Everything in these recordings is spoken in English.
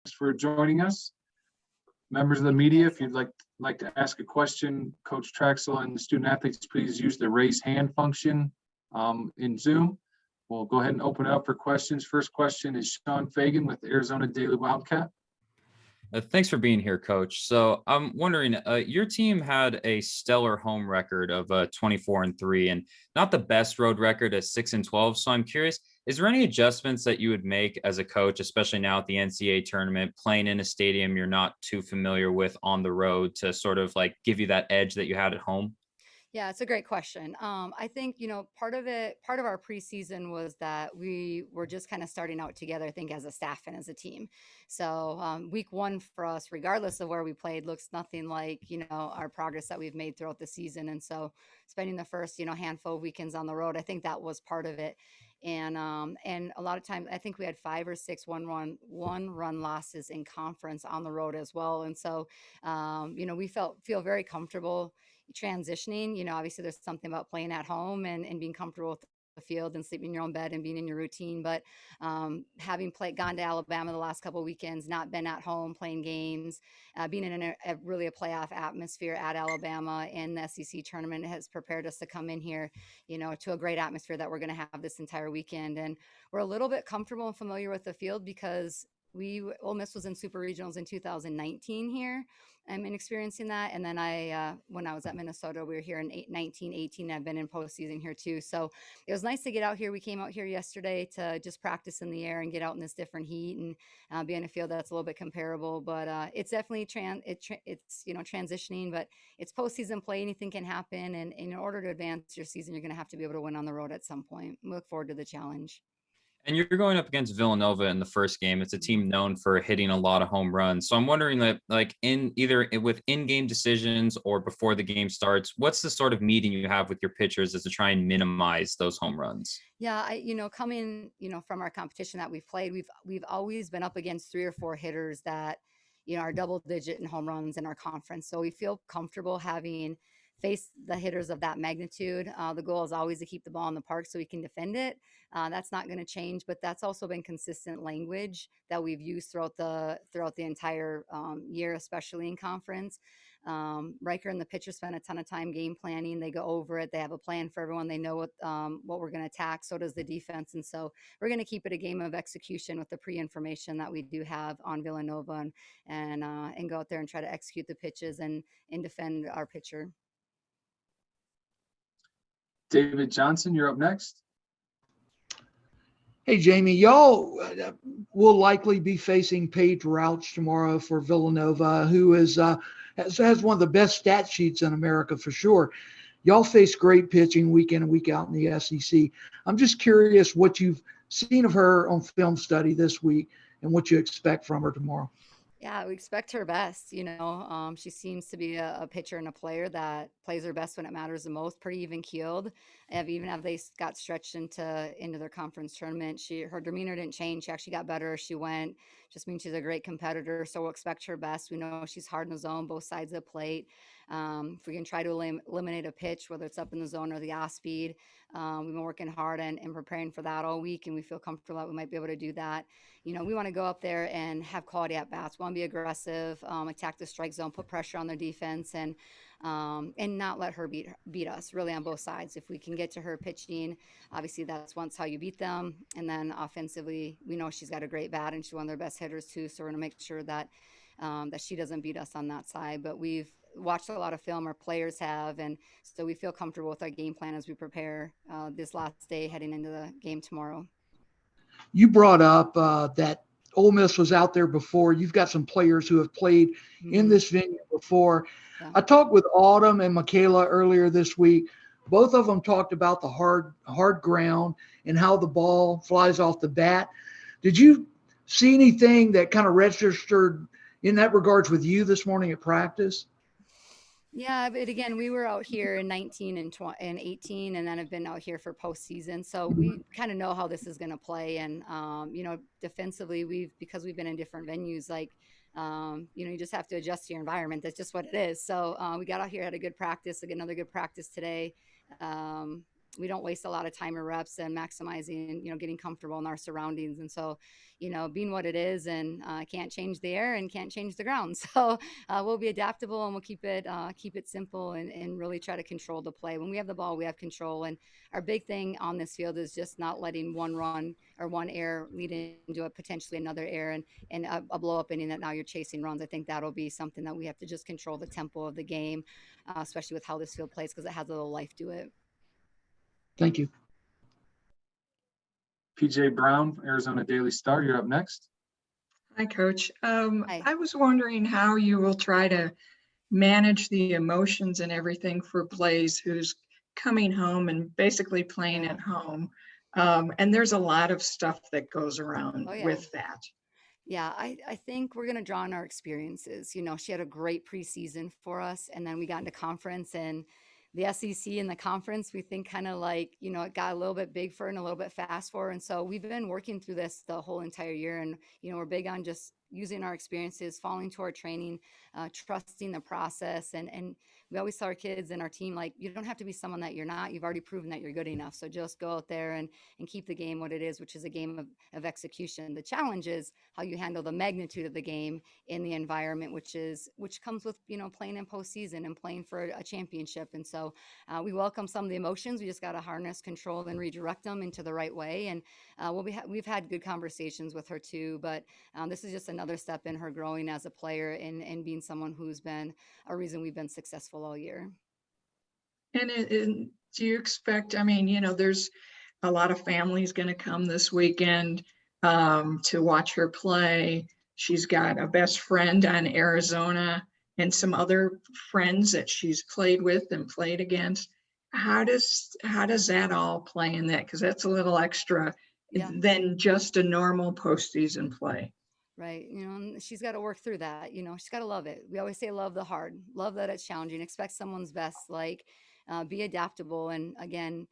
for joining us. Members of the media, if you'd like to ask a question, Coach Trachsel and the student athletes, please use the raise hand function in Zoom. We'll go ahead and open it up for questions. First question is Sean Fagan with Arizona Daily Wildcat. Thanks for being here, Coach. So I'm wondering, your team had a stellar home record of 24-3, and not the best road record at 6-12. So I'm curious, is there any adjustments that you would make as a coach, especially now at the NCAA tournament, playing in a stadium you're not too familiar with on the road, to sort of like give you that edge that you had at home? Yeah, it's a great question. I think, part of our preseason was that we were just kind of starting out together, I think, as a staff and as a team. So week one for us, regardless of where we played, looks nothing like, our progress that we've made throughout the season. And so spending the first, handful of weekends on the road, I think that was part of it. And a lot of times, I think we had 5 or 6 one run losses in conference on the road as well. And so, we feel very comfortable transitioning. Obviously there's something about playing at home and being comfortable with the field and sleeping in your own bed and being in your routine. But having gone to Alabama the last couple of weekends, not been at home playing games, being in really a playoff atmosphere at Alabama and the SEC tournament has prepared us to come in here, to a great atmosphere that we're going to have this entire weekend. And we're a little bit comfortable and familiar with the field because Ole Miss was in super regionals in 2019 here and experiencing that. And then when I was at Minnesota, we were here in 1918. I've been in postseason here too. So it was nice to get out here. We came out here yesterday to just practice in the air and get out in this different heat and be in a field that's a little bit comparable. But it's definitely transitioning, but it's postseason play. Anything can happen. And in order to advance your season, you're going to have to be able to win on the road at some point. We look forward to the challenge. And you're going up against Villanova in the first game. It's a team known for hitting a lot of home runs. So I'm wondering that, like, with in-game decisions or before the game starts, what's the sort of meeting you have with your pitchers as to try and minimize those home runs? Yeah, coming, from our competition that we've played, we've always been up against 3 or 4 hitters that, are double digit in home runs in our conference. So we feel comfortable having faced the hitters of that magnitude. The goal is always to keep the ball in the park so we can defend it. That's not going to change, but that's also been consistent language that we've used throughout the entire year, especially in conference. Riker and the pitcher spend a ton of time game planning. They go over it. They have a plan for everyone. They know what we're going to attack. So does the defense. And so we're going to keep it a game of execution with the pre-information that we do have on Villanova and go out there and try to execute the pitches and defend our pitcher. David Johnson, you're up next. Hey, Jamie, y'all will likely be facing Paige Rouch tomorrow for Villanova, who has one of the best stat sheets in America for sure. Y'all face great pitching week in and week out in the SEC. I'm just curious what you've seen of her on film study this week and what you expect from her tomorrow. Yeah, we expect her best. She seems to be a pitcher and a player that plays her best when it matters the most. Pretty even keeled. Even if they got stretched into their conference tournament, her demeanor didn't change. She actually got better as she went. Just means she's a great competitor. So we'll expect her best. We know she's hard in the zone, both sides of the plate. If we can try to eliminate a pitch, whether it's up in the zone or the off speed, we've been working hard and preparing for that all week, and we feel comfortable that we might be able to do that. We want to go up there and have quality at bats. We want to be aggressive, attack the strike zone, put pressure on their defense, and not let her beat us really on both sides. If we can get to her pitching, obviously that's once how you beat them. And then offensively, we know she's got a great bat and she's one of their best hitters too. So we're going to make sure that she doesn't beat us on that side. But we've watched a lot of film, our players have, and so we feel comfortable with our game plan as we prepare this last day heading into the game tomorrow. You brought up that Ole Miss was out there before. You've got some players who have played in this venue before. Yeah. I talked with Autumn and Michaela earlier this week. Both of them talked about the hard ground and how the ball flies off the bat. Did you see anything that kind of registered in that regards with you this morning at practice? Yeah, but again, we were out here in 19 and 18, and then have been out here for postseason. So we kind of know how this is going to play. And, defensively, because we've been in different venues, you just have to adjust to your environment. That's just what it is. So we got out here, had a good practice, another good practice today. we don't waste a lot of time or reps and maximizing, getting comfortable in our surroundings. And so, being what it is, and can't change the air and can't change the ground. So we'll be adaptable, and we'll keep it simple, and really try to control the play. When we have the ball, we have control. And our big thing on this field is just not letting one run or one error lead into a potentially another error and a blow up inning that now you're chasing runs. I think that'll be something that we have to just control the tempo of the game, especially with how this field plays, because it has a little life to it. Thank you. PJ Brown, Arizona Daily Star, you're up next. Hi, Coach. Hi. I was wondering how you will try to manage the emotions and everything for plays who's coming home and basically playing at home. And there's a lot of stuff that goes around with that. Yeah, I think we're going to draw on our experiences. She had a great preseason for us, and then we got into conference, and the SEC and the conference, we think kind of like, it got a little bit big for her and a little bit fast for her. And so we've been working through this the whole entire year. And, we're big on just using our experiences, following to our training, trusting the process. And we always tell our kids and our team, like, you don't have to be someone that you're not. You've already proven that you're good enough. So just go out there and keep the game what it is, which is a game of execution. The challenge is how you handle the magnitude of the game in the environment, which comes with, playing in postseason and playing for a championship. And so we welcome some of the emotions. We just got to harness, control, and redirect them into the right way. And we've had good conversations with her too, but this is just another step in her growing as a player and being someone who's been a reason we've been successful all year. And do you expect, there's a lot of families going to come this weekend to watch her play. She's got a best friend on Arizona and some other friends that she's played with and played against. How does that all play in that? Because that's a little extra than just a normal postseason play. Right. And she's got to work through that. She's got to love it. We always say, love the hard, love that it's challenging, expect someone's best, be adaptable. And again,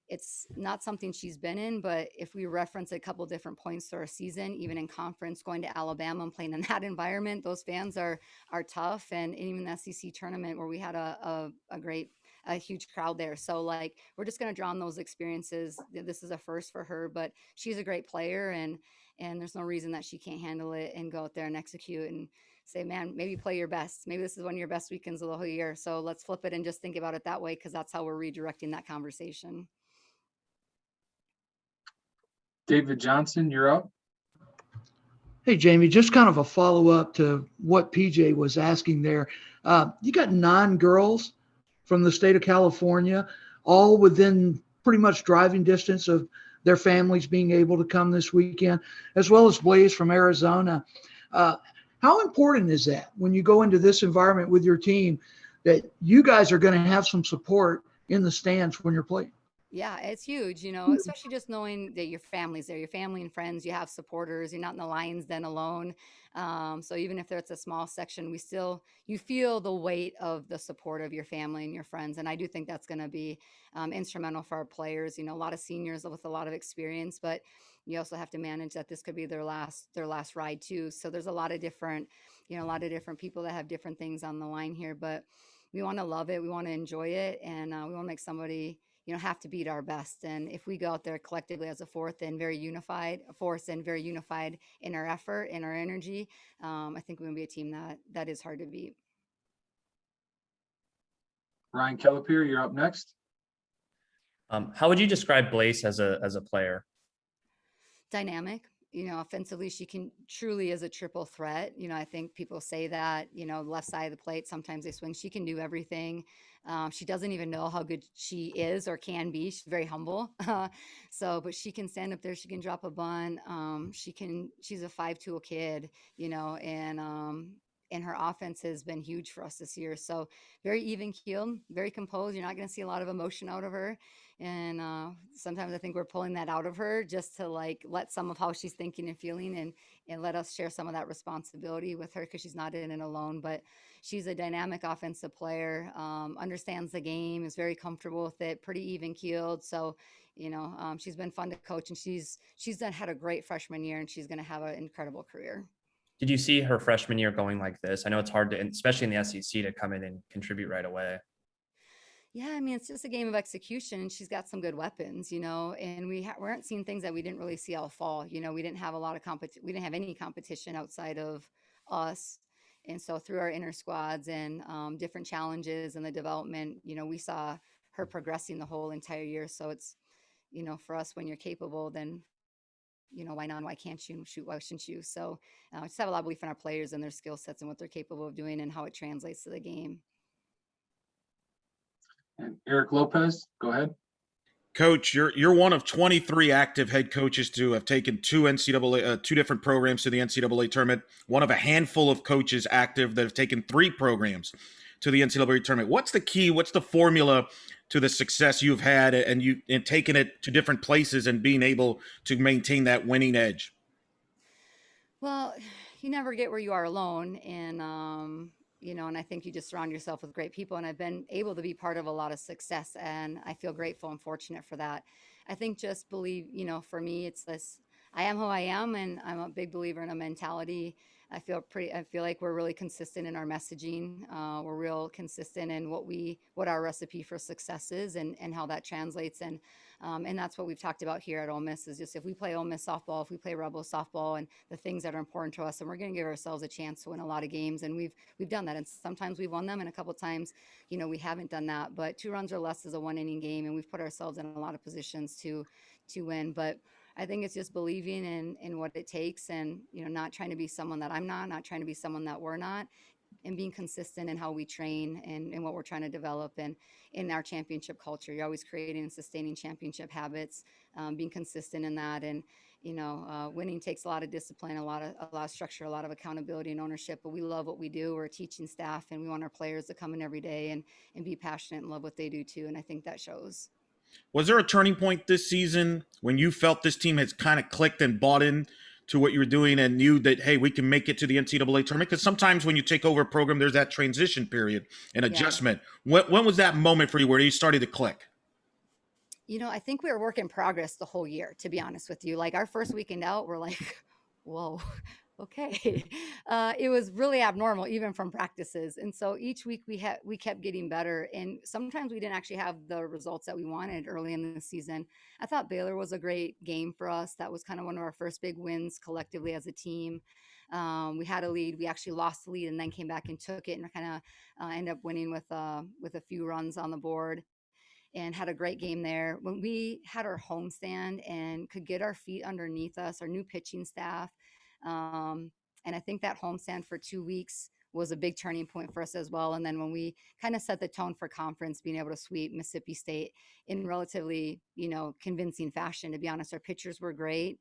it's not something she's been in, but if we reference a couple different points to our season, even in conference, going to Alabama and playing in that environment, those fans are tough. And even the SEC tournament where we had a huge crowd there. So we're just going to draw on those experiences. This is a first for her, but she's a great player, and there's no reason that she can't handle it and go out there and execute and say, man, maybe play your best. Maybe this is one of your best weekends of the whole year. So let's flip it and just think about it that way, because that's how we're redirecting that conversation. David Johnson, you're up. Hey, Jamie, just kind of a follow-up to what PJ was asking there. You got 9 girls from the state of California, all within pretty much driving distance of their families being able to come this weekend, as well as Blaze from Arizona. How important is that when you go into this environment with your team, that you guys are going to have some support in the stands when you're playing? Yeah, it's huge, especially just knowing that your family's there, your family and friends, you have supporters, you're not in the lion's den alone. So even if it's a small section, you feel the weight of the support of your family and your friends. And I do think that's going to be instrumental for our players, a lot of seniors with a lot of experience, but you also have to manage that this could be their last ride too. So there's a lot of different people that have different things on the line here, but we want to love it. We want to enjoy it. And we want to make somebody, have to beat our best. And if we go out there collectively as a force and very unified in our effort and our energy, I think we're going to be a team that is hard to beat. Ryan Kellepier, you're up next. How would you describe Blaze as a player? Dynamic. Offensively, she can truly is a triple threat. I think people say that, left side of the plate, sometimes they swing. She can do everything. She doesn't even know how good she is or can be. She's very humble. But she can stand up there. She can drop a bunt. She's a 5 tool kid, and her offense has been huge for us this year. So very even keeled, very composed. You're not going to see a lot of emotion out of her. And sometimes I think we're pulling that out of her just to let some of how she's thinking and feeling and let us share some of that responsibility with her, because she's not in it alone. But she's a dynamic offensive player, understands the game, is very comfortable with it, pretty even keeled. So, she's been fun to coach, and she's had a great freshman year, and she's going to have an incredible career. Did you see her freshman year going like this? I know it's hard to, especially in the SEC, to come in and contribute right away. Yeah, I mean, it's just a game of execution, and she's got some good weapons, and we weren't seeing things that we didn't really see all fall. We didn't have a lot of we didn't have any competition outside of us. And so through our inner squads and different challenges and the development, we saw her progressing the whole entire year. So it's, for us, when you're capable, then, why not? Why can't you shoot? Why shouldn't you? So I just have a lot of belief in our players and their skill sets and what they're capable of doing and how it translates to the game. And Eric Lopez, go ahead. Coach, you're one of 23 active head coaches to have taken two different programs to the NCAA tournament. One of a handful of coaches active that have taken 3 programs to the NCAA tournament. What's the key? What's the formula to the success you've had and taking it to different places and being able to maintain that winning edge? Well, you never get where you are alone. And I think you just surround yourself with great people. And I've been able to be part of a lot of success. And I feel grateful and fortunate for that. I think just believe, for me, it's this, I am who I am. And I'm a big believer in a mentality. I feel like we're really consistent in our messaging. We're real consistent in what our recipe for success is and how that translates. And that's what we've talked about here at Ole Miss is just if we play Ole Miss softball, if we play Rebel softball and the things that are important to us, and we're going to give ourselves a chance to win a lot of games. And we've done that. And sometimes we've won them and a couple of times, we haven't done that. But 2 runs or less is a 1-inning game. And we've put ourselves in a lot of positions to win. But I think it's just believing in what it takes and, not trying to be someone that I'm not trying to be someone that we're not, and being consistent in how we train and what we're trying to develop and in our championship culture. You're always creating and sustaining championship habits, being consistent in that. And, winning takes a lot of discipline, a lot of structure, a lot of accountability and ownership, but we love what we do. We're a teaching staff and we want our players to come in every day and be passionate and love what they do too. And I think that shows. Was there a turning point this season when you felt this team has kind of clicked and bought in to what you were doing and knew that, hey, we can make it to the NCAA tournament? Because sometimes when you take over a program, there's that transition period and adjustment. Yeah. When was that moment for you where you started to click? I think we were work in progress the whole year, to be honest with you. Like our first weekend out, we're like, whoa, okay. It was really abnormal, even from practices. And so each week we kept getting better. And sometimes we didn't actually have the results that we wanted early in the season. I thought Baylor was a great game for us. That was kind of one of our first big wins collectively as a team. We had a lead. We actually lost the lead and then came back and took it and kind of ended up winning with a few runs on the board. And had a great game there. When we had our homestand and could get our feet underneath us, our new pitching staff. And I think that homestand for 2 weeks was a big turning point for us as well. And then when we kind of set the tone for conference, being able to sweep Mississippi State in relatively, convincing fashion, to be honest, our pitchers were great.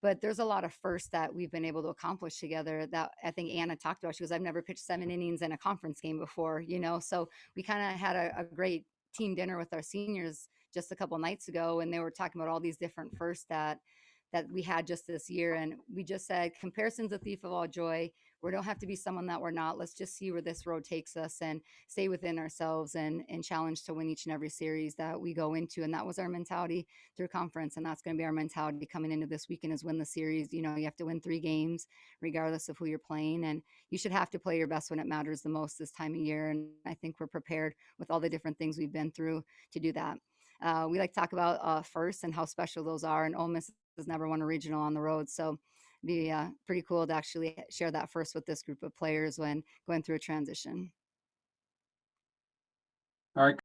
But there's a lot of firsts that we've been able to accomplish together that I think Anna talked about. She goes, I've never pitched 7 innings in a conference game before, so we kind of had a great team dinner with our seniors just a couple of nights ago, and they were talking about all these different firsts that we had just this year. And we just said, comparison's a thief of all joy. We don't have to be someone that we're not. Let's just see where this road takes us and stay within ourselves and challenge to win each and every series that we go into. And that was our mentality through conference. And that's going to be our mentality coming into this weekend is win the series. You have to win 3 games regardless of who you're playing. And you should have to play your best when it matters the most this time of year. And I think we're prepared with all the different things we've been through to do that. We like to talk about first and how special those are. And Ole Miss has never won a regional on the road. So it'd be pretty cool to actually share that first with this group of players when going through a transition. All right.